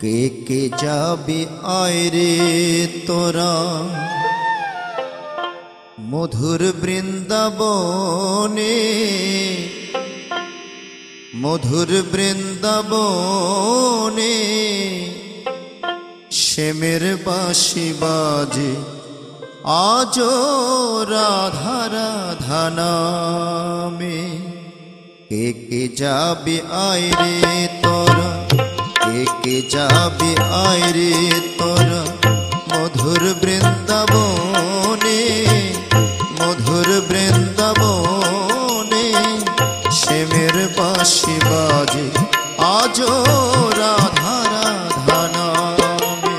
কে কে যাবি আয় রে তোরা মধুর বৃন্দাবনে, মধুর বৃন্দাবনে শ্যামের বাঁশি বাজে আজ রাধা রাধা নামে। কে কে যাবি আয় রে তোরা, কে কে যাবি আয় রে তোরা মধুর বৃন্দাবনে, মধুর বৃন্দাবনে শ্যামের বাঁশি বাজে আজ রাধা রাধা নামে।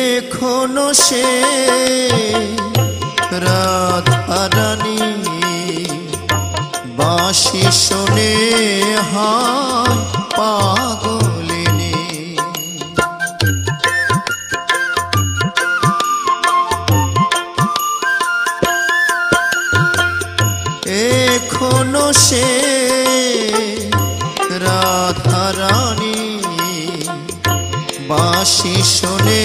এখনো সে রাধা রানী বাঁশি শোনে হায় পাগলিনী। এখনো সে রাধা রানী বাঁশি শোনে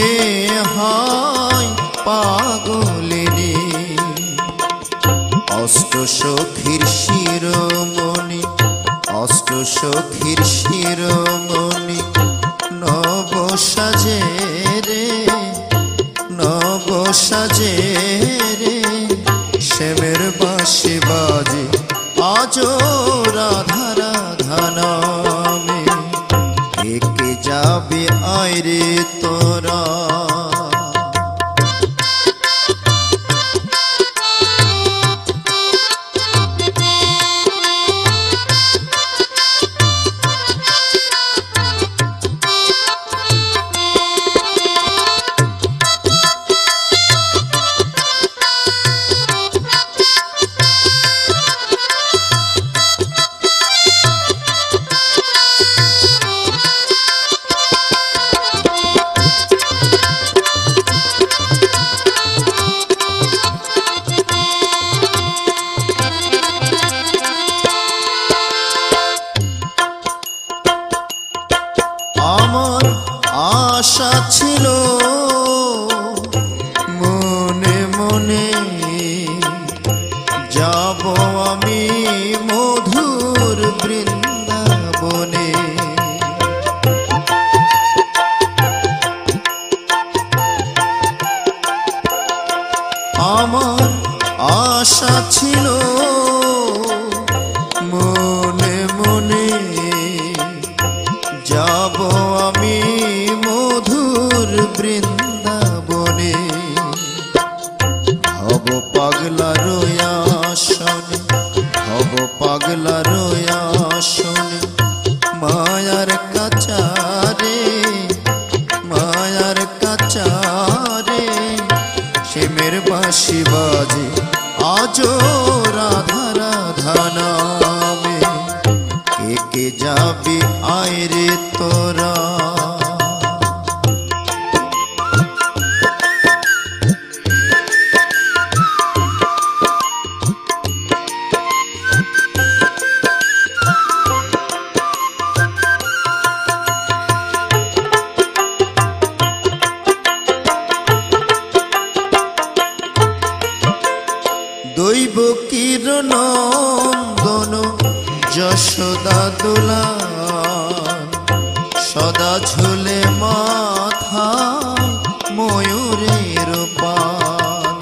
হায় পাগলিনী। অষ্ট সখীর শিরোমণি, অষ্ট সখীর শিরোমণি নব সাজে রে, নব সাজে রে শ্যামের বাঁশি বাজে আজ রাধা রাধা নামে। কে কে যাবে আয় রে তোরা, আমার আশা ছিল মনে মনে যাব আমি মধুর বৃন্দাবনে। আমার আশা ছিল মনে মনে যাব আমি মধুর বৃন্দাবনে। হব পাগলা রোয়া শোনে, হব পাগলা রোয়া শোনে মায়ার কাচারে, মায়ার কাচারে শ্যামের বাঁশি বাজে আজ রাধা রাধা নামে। কে কে যাবি আয় রে তোরা, দৈব কিরণন্দন যশোদা দোলা সদা ঝুলে মাথা ময়ূরের পাল।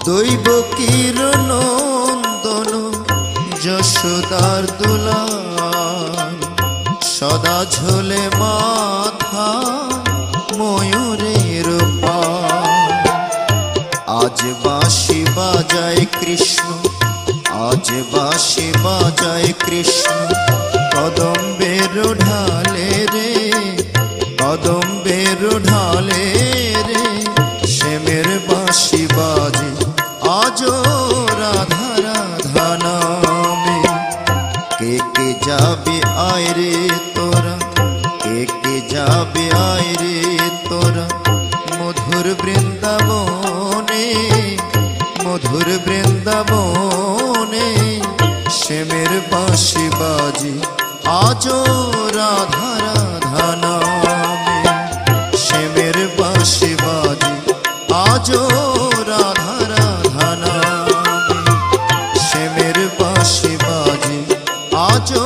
দৈব কিরণন্দন যশোদার দোলা সদা ঝোলে মাথা ময়ূরের পাল। আজ বাঁশি বাজায় কৃষ্ণ, আজ বাঁশি বাজায় কৃষ্ণ কদম্বের ঢালে রে, কদম্বের ঢালে যাবে আয় রে তোরা, একে যাবে আয় রে তোরা, মধুর বৃন্দাবনে, মধুর বৃন্দাবনে। শ্যামের বাঁশি বাজে আজো রাধা রাধা নামে, শ্যামের বাঁশি বাজে আজো রাধা রাধা নামে, শ্যামের বাঁশি বাজে আজো